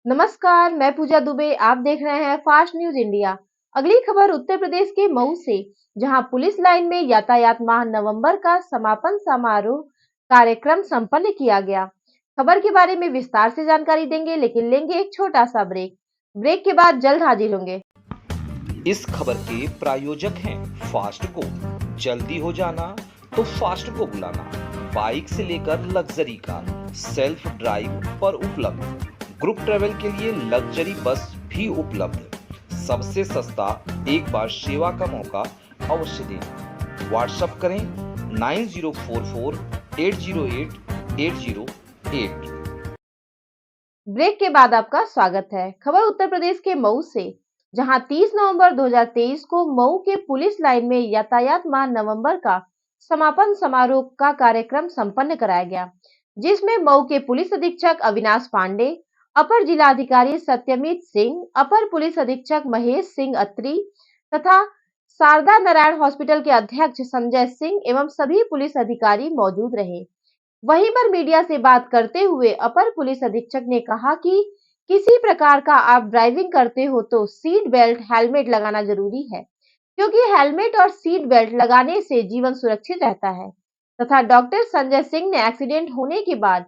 नमस्कार, मैं पूजा दुबे। आप देख रहे हैं फास्ट न्यूज इंडिया। अगली खबर उत्तर प्रदेश के मऊ से, जहां पुलिस लाइन में यातायात माह नवंबर का समापन समारोह कार्यक्रम संपन्न किया गया। खबर के बारे में विस्तार से जानकारी देंगे, लेकिन लेंगे एक छोटा सा ब्रेक। ब्रेक के बाद जल्द हाजिर होंगे। इस खबर के प्रायोजक हैं फास्ट को। जल्दी हो जाना तो फास्ट को बुलाना। बाइक से लेकर लग्जरी कार, सेल्फ ड्राइव पर उपलब्ध। ग्रुप ट्रेवल के लिए लग्जरी बस भी उपलब्ध। सबसे सस्ता एक बार सेवा का मौका अवश्य दें। व्हाट्सएप करें 9044808808। ब्रेक के बाद आपका स्वागत है। खबर उत्तर प्रदेश के मऊ से, जहां 30 नवंबर 2023 को मऊ के पुलिस लाइन में यातायात माह नवंबर का समापन समारोह का कार्यक्रम संपन्न कराया गया, जिसमें मऊ के पुलिस अधीक्षक अविनाश पांडे, अपर जिलाधिकारी सत्यमीत सिंह, अपर पुलिस अधीक्षक महेश सिंह अत्री तथा शारदा नारायण हॉस्पिटल के अध्यक्ष संजय सिंह एवं सभी पुलिस अधिकारी मौजूद रहे। वहीं पर मीडिया से बात करते हुए अपर पुलिस अधीक्षक ने कहा कि किसी प्रकार का आप ड्राइविंग करते हो तो सीट बेल्ट, हेलमेट लगाना जरूरी है, क्योंकि हेलमेट और सीट बेल्ट लगाने से जीवन सुरक्षित रहता है। तथा डॉक्टर संजय सिंह ने एक्सीडेंट होने के बाद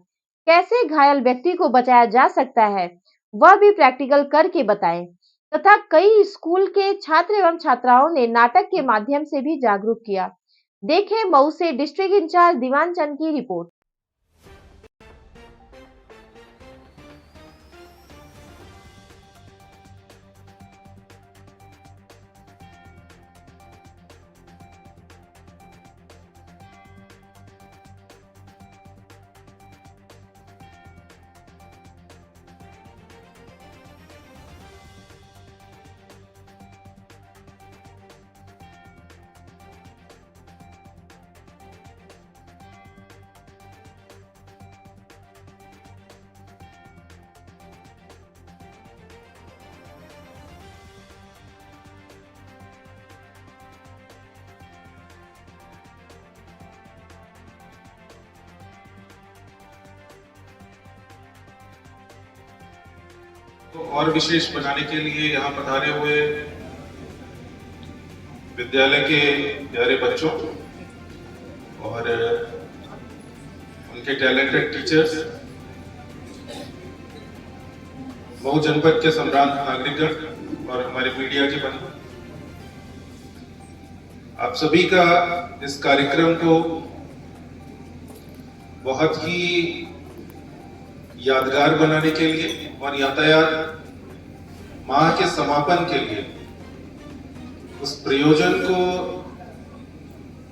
कैसे घायल व्यक्ति को बचाया जा सकता है वह भी प्रैक्टिकल करके बताएं। तथा कई स्कूल के छात्र एवं छात्राओं ने नाटक के माध्यम से भी जागरूक किया। देखें मऊ से डिस्ट्रिक्ट इंचार्ज दीवान चंद की रिपोर्ट। तो और विशेष बनाने के लिए यहाँ पधारे हुए विद्यालय के प्यारे बच्चों और उनके टैलेंटेड टीचर्स, मऊ जनपद के सम्रांत नागरिकगण और हमारे मीडिया के बंधु, आप सभी का इस कार्यक्रम को बहुत ही यादगार बनाने के लिए और यातायात माह के समापन के लिए उस प्रयोजन को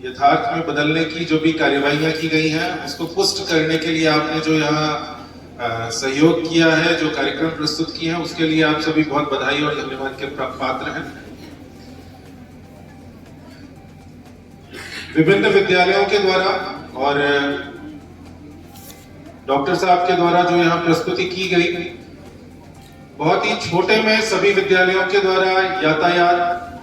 यथार्थ में बदलने की जो भी कार्यवाहियां की गई हैं उसको पुष्ट करने के लिए आपने जो यहाँ सहयोग किया है, जो कार्यक्रम प्रस्तुत किए हैं, उसके लिए आप सभी बहुत बधाई और धन्यवाद के पात्र हैं। विभिन्न विद्यालयों के द्वारा और डॉक्टर साहब के द्वारा जो यहाँ प्रस्तुति की गई, बहुत ही छोटे में सभी विद्यालयों के द्वारा यातायात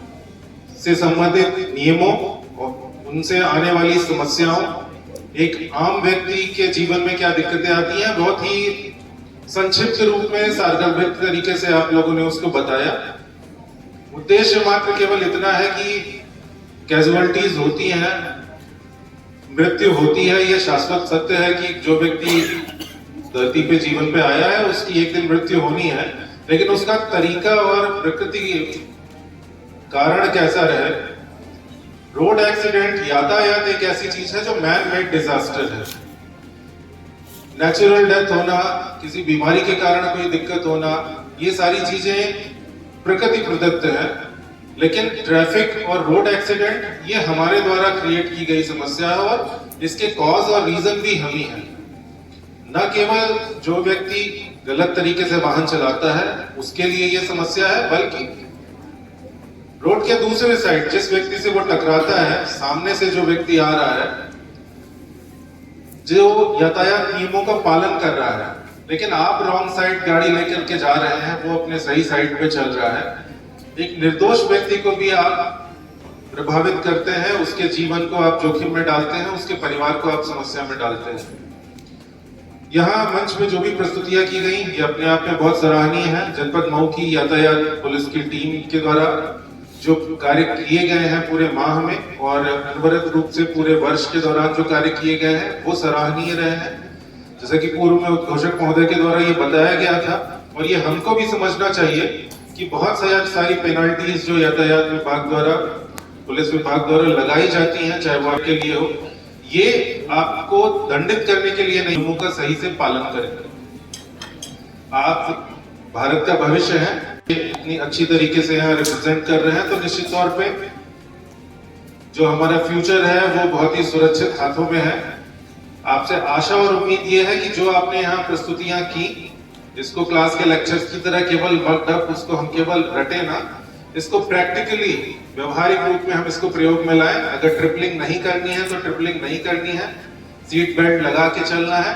से संबंधित नियमों और उनसे आने वाली समस्याओं, एक आम व्यक्ति के जीवन में क्या दिक्कतें आती हैं, बहुत ही संक्षिप्त रूप में सारगर्भित तरीके से आप लोगों ने उसको बताया। उद्देश्य मात्र केवल इतना है कि कैजुअलिटीज होती हैं, मृत्यु होती है, यह शाश्वत सत्य है कि जो व्यक्ति धरती पे जीवन पे आया है उसकी एक दिन मृत्यु होनी है, लेकिन उसका तरीका और प्रकृति कारण कैसा रहे। रोड एक्सीडेंट, यातायात एक ऐसी चीज है जो मैन मेड डिजास्टर है। नेचुरल डेथ होना, किसी बीमारी के कारण कोई दिक्कत होना, ये सारी चीजें प्रकृति प्रदत्त है, लेकिन ट्रैफिक और रोड एक्सीडेंट ये हमारे द्वारा क्रिएट की गई समस्या है और इसके कॉज और रीजन भी हम ही हैं। न केवल जो व्यक्ति गलत तरीके से वाहन चलाता है उसके लिए ये समस्या है, बल्कि रोड के दूसरे साइड जिस व्यक्ति से वो टकराता है, सामने से जो व्यक्ति आ रहा है, जो यातायात नियमों का पालन कर रहा है, लेकिन आप रॉन्ग साइड गाड़ी लेकर के जा रहे हैं, वो अपने सही साइड पे चल रहा है, एक निर्दोष व्यक्ति को भी आप प्रभावित करते हैं, उसके जीवन को आप जोखिम में डालते हैं, उसके परिवार को आप समस्या में डालते हैं। यहाँ मंच में जो भी प्रस्तुतियां की गई ये अपने आप में बहुत सराहनीय है। जनपद मऊ की यातायात पुलिस की टीम के द्वारा जो कार्य किए गए हैं पूरे माह में और अनवरत रूप से पूरे वर्ष के दौरान जो कार्य किए गए हैं वो सराहनीय रहे हैं। जैसा कि पूर्व में उद्घोषक महोदय के द्वारा ये बताया गया था और ये हमको भी समझना चाहिए कि बहुत सारी पेनल्टीज जो यातायात विभाग द्वारा पुलिस विभाग द्वारा लगाई जाती हैं, चाहे वो आपके लिए हो, ये आपको दंडित करने के लिए नहीं, नियमों का सही से पालन करें। आप भारत का भविष्य है, इतनी अच्छी तरीके से यहाँ रिप्रेजेंट कर रहे हैं तो निश्चित तौर पे जो हमारा फ्यूचर है वो बहुत ही सुरक्षित हाथों में है। आपसे आशा और उम्मीद ये है कि जो आपने यहाँ प्रस्तुतियां की, इसको क्लास के लेक्चर्स की तरह केवल वर्कड अप उसको हम केवल रटे ना, इसको प्रैक्टिकली व्यवहारिक रूप में हम इसको प्रयोग में लाएं। अगर ट्रिपलिंग नहीं करनी है तो ट्रिपलिंग नहीं करनी है, सीट बेल्ट लगा के चलना है।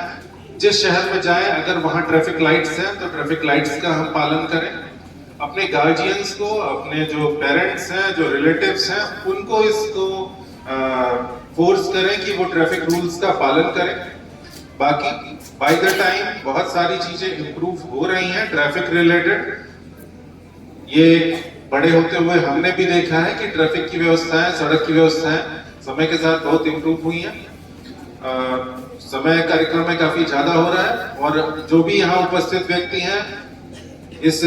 जिस शहर में जाएं अगर वहां ट्रैफिक लाइट्स हैं तो ट्रैफिक लाइट्स का हम पालन करें। अपने गार्जियंस को, अपने जो पेरेंट्स हैं, जो रिलेटिव्स हैं, उनको इसको फोर्स करें कि वो ट्रैफिक रूल्स का पालन करें। बाकी बाय द टाइम बहुत सारी चीजें इंप्रूव हो रही हैं ट्रैफिक रिलेटेड। ये बड़े होते हुए हमने भी देखा है कि ट्रैफिक की व्यवस्थाएं, सड़क की व्यवस्थाएं समय के साथ बहुत इंप्रूव हुई हैं। समय कार्यक्रम में काफी ज्यादा हो रहा है और जो भी यहाँ उपस्थित व्यक्ति हैं इस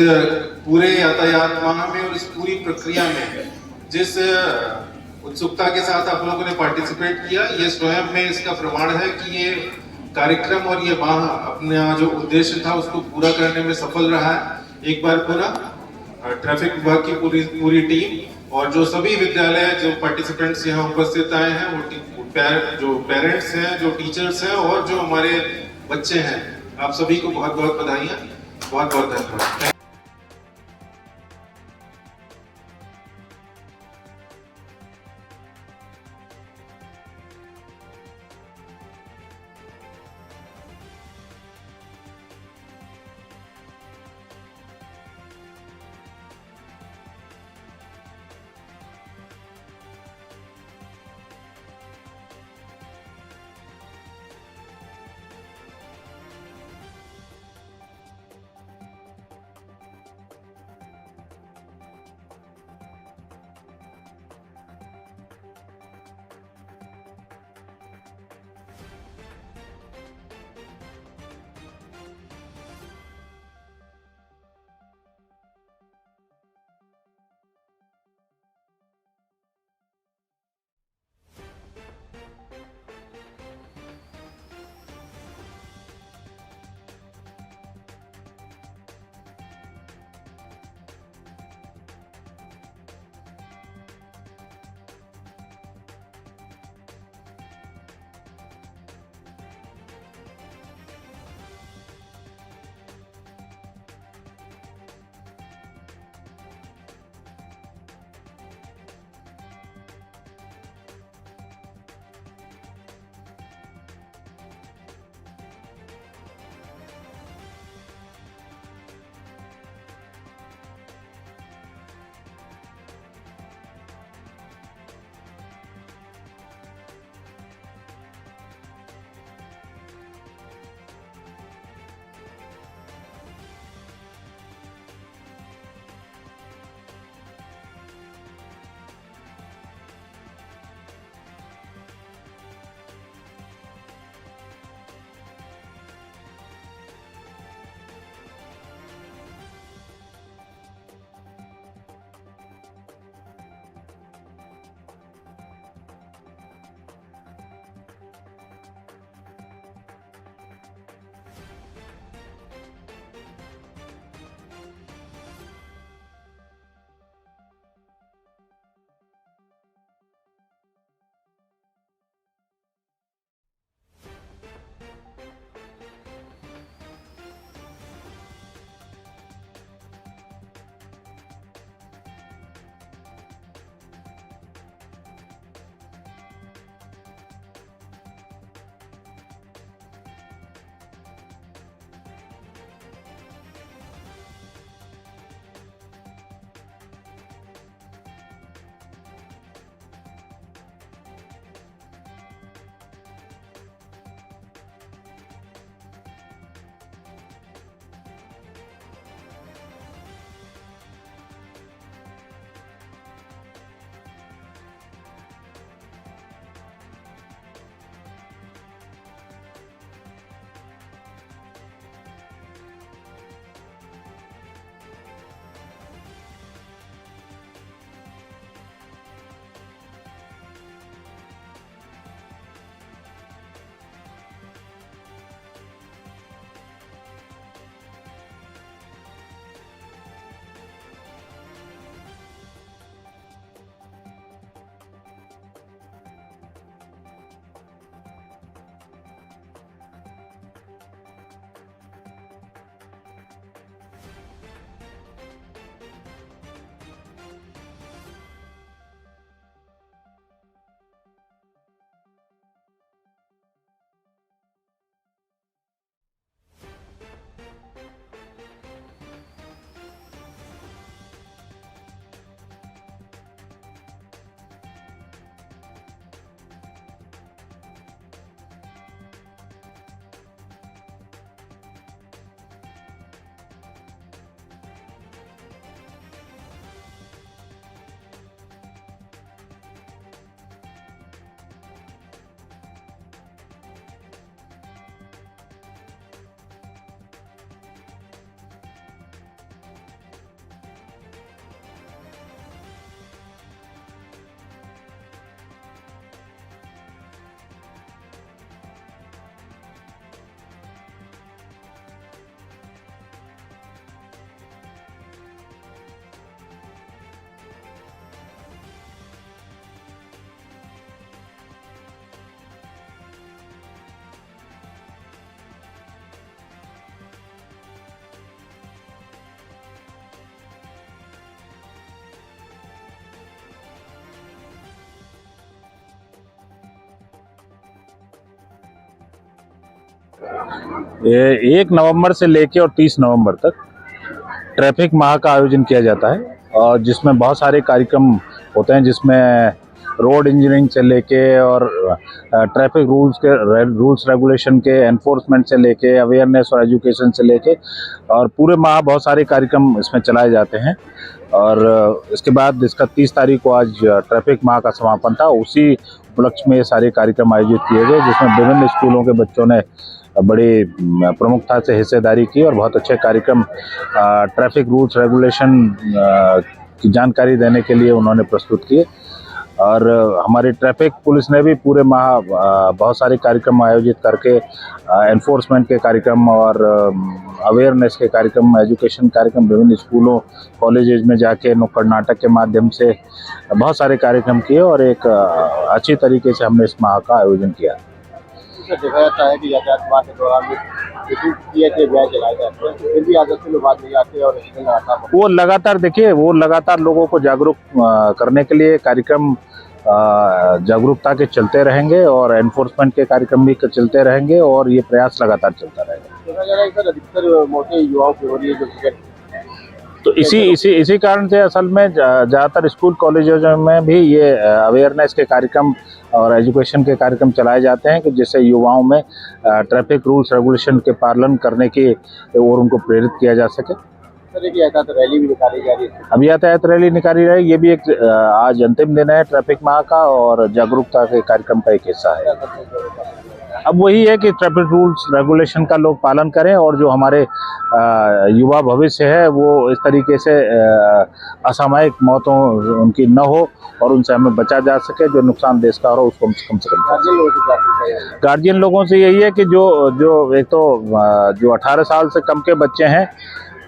पूरे यातायात माह में और इस पूरी प्रक्रिया में जिस उत्सुकता के साथ आप लोगों ने पार्टिसिपेट किया, ये स्वयं में इसका प्रमाण है कि ये कार्यक्रम और ये माह अपना जो उद्देश्य था उसको पूरा करने में सफल रहा है। एक बार पूरा ट्रैफिक विभाग की पूरी टीम और जो सभी विद्यालय जो पार्टिसिपेंट्स यहाँ उपस्थित आए हैं, वो जो पेरेंट्स हैं, जो टीचर्स हैं और जो हमारे बच्चे हैं, आप सभी को बहुत बहुत बधाइयाँ, बहुत बहुत धन्यवाद। ये 1 नवंबर से लेके और 30 नवंबर तक ट्रैफिक माह का आयोजन किया जाता है और जिसमें बहुत सारे कार्यक्रम होते हैं, जिसमें रोड इंजीनियरिंग से लेके और ट्रैफिक रूल्स रेगुलेशन के एनफोर्समेंट से लेके अवेयरनेस और एजुकेशन से लेके और पूरे माह बहुत सारे कार्यक्रम इसमें चलाए जाते हैं। और इसके बाद इसका 30 तारीख को आज ट्रैफिक माह का समापन था। उसी उपलक्ष्य में ये सारे कार्यक्रम आयोजित किए गए, जिसमें विभिन्न स्कूलों के बच्चों ने बड़ी प्रमुखता से हिस्सेदारी की और बहुत अच्छे कार्यक्रम ट्रैफिक रूल्स रेगुलेशन की जानकारी देने के लिए उन्होंने प्रस्तुत किए। और हमारी ट्रैफिक पुलिस ने भी पूरे माह बहुत सारे कार्यक्रम आयोजित करके एनफोर्समेंट के कार्यक्रम और अवेयरनेस के कार्यक्रम, एजुकेशन कार्यक्रम विभिन्न स्कूलों कॉलेजेस में जाके नुक्कड़ नाटक के माध्यम से बहुत सारे कार्यक्रम किए और एक अच्छी तरीके से हमने इस माह का आयोजन किया। देखा जाता है कि यातायात माह के दौरान भी व्यय चलाए जाते हैं, फिर भी आदत से लोग बात नहीं आते और वो लगातार लोगों को जागरूक करने के लिए कार्यक्रम जागरूकता के चलते रहेंगे और एनफोर्समेंट के कार्यक्रम भी चलते रहेंगे और ये प्रयास लगातार चलता रहेगा। देखा जा रहा है सर, अधिकतर मौतें युवाओं की हो रही है जो तो इसी कारण से असल में ज़्यादातर स्कूल कॉलेजों में भी ये अवेयरनेस के कार्यक्रम और एजुकेशन के कार्यक्रम चलाए जाते हैं कि जिससे युवाओं में ट्रैफिक रूल्स रेगुलेशन के पालन करने की और उनको प्रेरित किया जा सके। सर, एक यातायात रैली भी निकाली जा रही है। अभी यातायात रैली निकाली रही है, ये भी एक आज अंतिम दिन है ट्रैफिक माह का और जागरूकता के कार्यक्रम का एक हिस्सा है। अब वही है कि ट्रैफिक रूल्स रेगुलेशन का लोग पालन करें और जो हमारे युवा भविष्य है वो इस तरीके से असामयिक मौतों उनकी न हो और उनसे हमें बचा जा सके। जो नुकसान देश का हो रहा है उसको कम से कम। गार्जियन लोगों से यही है कि जो एक तो जो 18 साल से कम के बच्चे हैं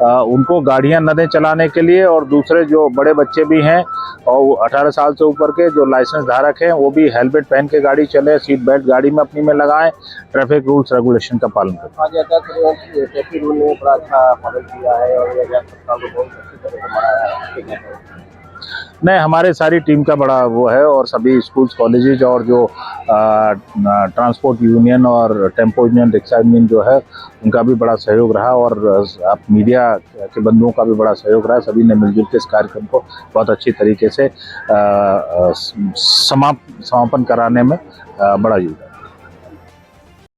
उनको गाड़ियां न दें चलाने के लिए, और दूसरे जो बड़े बच्चे भी हैं और 18 साल से ऊपर के जो लाइसेंस धारक हैं वो भी हेलमेट पहन के गाड़ी चले, सीट बेल्ट गाड़ी में अपनी में लगाएं, ट्रैफिक रूल्स रेगुलेशन का पालन करें। आज ट्रैफिक रूल ने बड़ा अच्छा पालन किया है और बहुत अच्छी तरह से मनाया है। नहीं, हमारे सारी टीम का बड़ा वो है और सभी स्कूल्स कॉलेजेज और जो ट्रांसपोर्ट यूनियन और टेम्पो यूनियन, रिक्शा यूनियन जो है उनका भी बड़ा सहयोग रहा और आप मीडिया के बंधुओं का भी बड़ा सहयोग रहा। सभी ने मिलजुल के इस कार्यक्रम को बहुत अच्छी तरीके से समापन कराने में बड़ा योगदान।